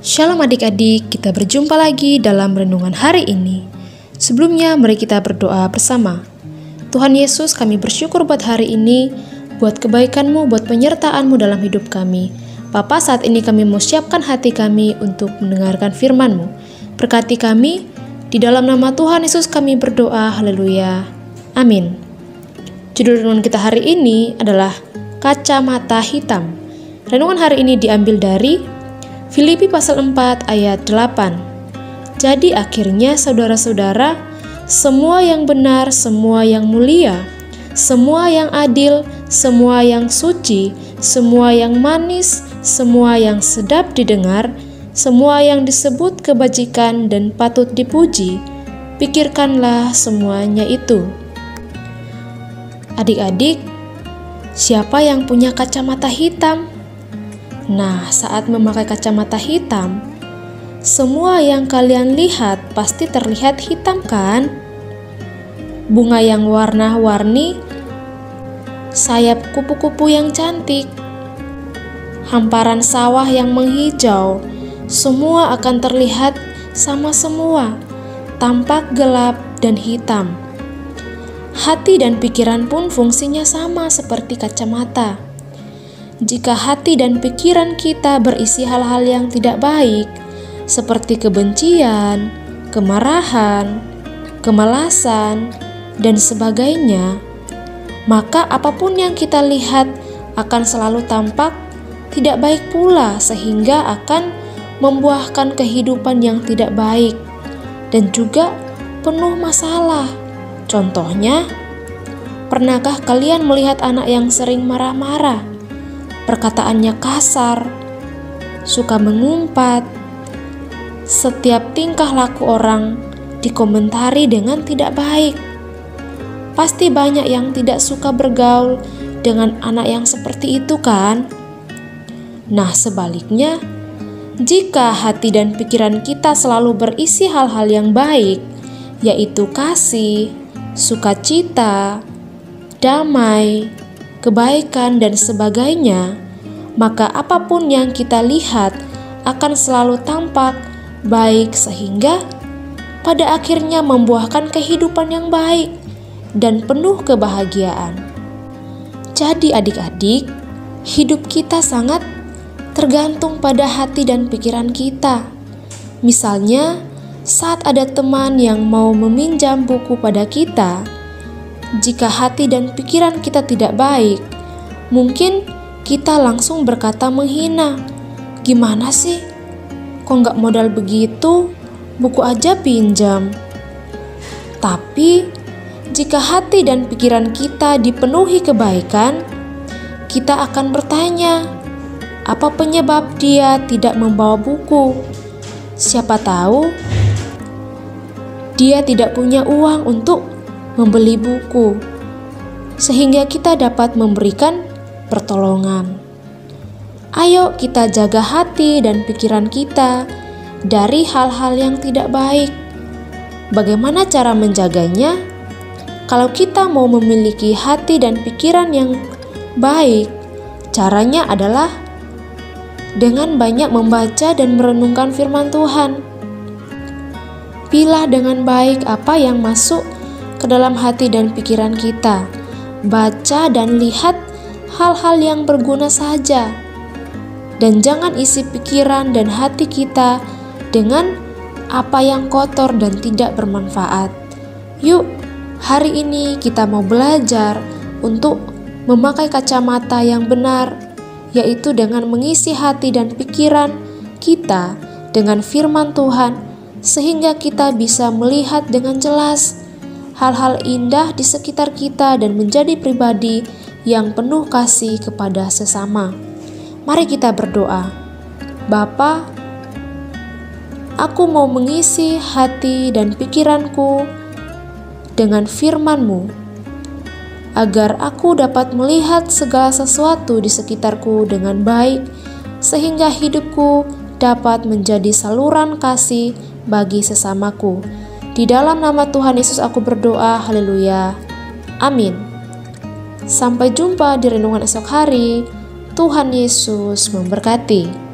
Shalom adik-adik, kita berjumpa lagi dalam renungan hari ini. Sebelumnya mari kita berdoa bersama. Tuhan Yesus, kami bersyukur buat hari ini, buat kebaikan-Mu, buat penyertaan-Mu dalam hidup kami. Bapa, saat ini kami mau siapkan hati kami untuk mendengarkan firman-Mu. Berkati kami, di dalam nama Tuhan Yesus kami berdoa, haleluya, amin. Judul renungan kita hari ini adalah Kacamata Hitam. Renungan hari ini diambil dari Filipi pasal 4 ayat 8. Jadi akhirnya saudara-saudara, semua yang benar, semua yang mulia, semua yang adil, semua yang suci, semua yang manis, semua yang sedap didengar, semua yang disebut kebajikan dan patut dipuji, pikirkanlah semuanya itu. Adik-adik, siapa yang punya kacamata hitam? Nah, saat memakai kacamata hitam, semua yang kalian lihat pasti terlihat hitam kan? Bunga yang warna-warni, sayap kupu-kupu yang cantik, hamparan sawah yang menghijau, semua akan terlihat sama semua, tampak gelap dan hitam. Hati dan pikiran pun fungsinya sama seperti kacamata. Jika hati dan pikiran kita berisi hal-hal yang tidak baik, seperti kebencian, kemarahan, kemalasan, dan sebagainya, maka apapun yang kita lihat akan selalu tampak tidak baik pula, sehingga akan membuahkan kehidupan yang tidak baik dan juga penuh masalah. Contohnya, pernahkah kalian melihat anak yang sering marah-marah? Perkataannya kasar, suka mengumpat, setiap tingkah laku orang dikomentari dengan tidak baik. Pasti banyak yang tidak suka bergaul dengan anak yang seperti itu kan? Nah, sebaliknya, jika hati dan pikiran kita selalu berisi hal-hal yang baik, yaitu kasih, sukacita, damai, kebaikan, dan sebagainya, maka apapun yang kita lihat akan selalu tampak baik, sehingga pada akhirnya membuahkan kehidupan yang baik dan penuh kebahagiaan. Jadi adik-adik, hidup kita sangat tergantung pada hati dan pikiran kita. Misalnya, saat ada teman yang mau meminjam buku pada kita, jika hati dan pikiran kita tidak baik, mungkin kita langsung berkata menghina. Gimana sih? Kok nggak modal begitu? Buku aja pinjam. Tapi, jika hati dan pikiran kita dipenuhi kebaikan, kita akan bertanya, apa penyebab dia tidak membawa buku? Siapa tahu dia tidak punya uang untuk membeli buku, sehingga kita dapat memberikan pertolongan. Ayo kita jaga hati dan pikiran kita dari hal-hal yang tidak baik. Bagaimana cara menjaganya? Kalau kita mau memiliki hati dan pikiran yang baik, caranya adalah dengan banyak membaca dan merenungkan firman Tuhan. Pilah dengan baik apa yang masuk ke dalam hati dan pikiran kita. Baca dan lihat hal-hal yang berguna saja, dan jangan isi pikiran dan hati kita dengan apa yang kotor dan tidak bermanfaat. Yuk, hari ini kita mau belajar untuk memakai kacamata yang benar, yaitu dengan mengisi hati dan pikiran kita dengan firman Tuhan, sehingga kita bisa melihat dengan jelas hal-hal indah di sekitar kita dan menjadi pribadi yang penuh kasih kepada sesama. Mari kita berdoa. Bapa, aku mau mengisi hati dan pikiranku dengan firman-Mu, agar aku dapat melihat segala sesuatu di sekitarku dengan baik, sehingga hidupku dapat menjadi saluran kasih bagi sesamaku. Di dalam nama Tuhan Yesus aku berdoa, haleluya, amin. Sampai jumpa di renungan esok hari. Tuhan Yesus memberkati.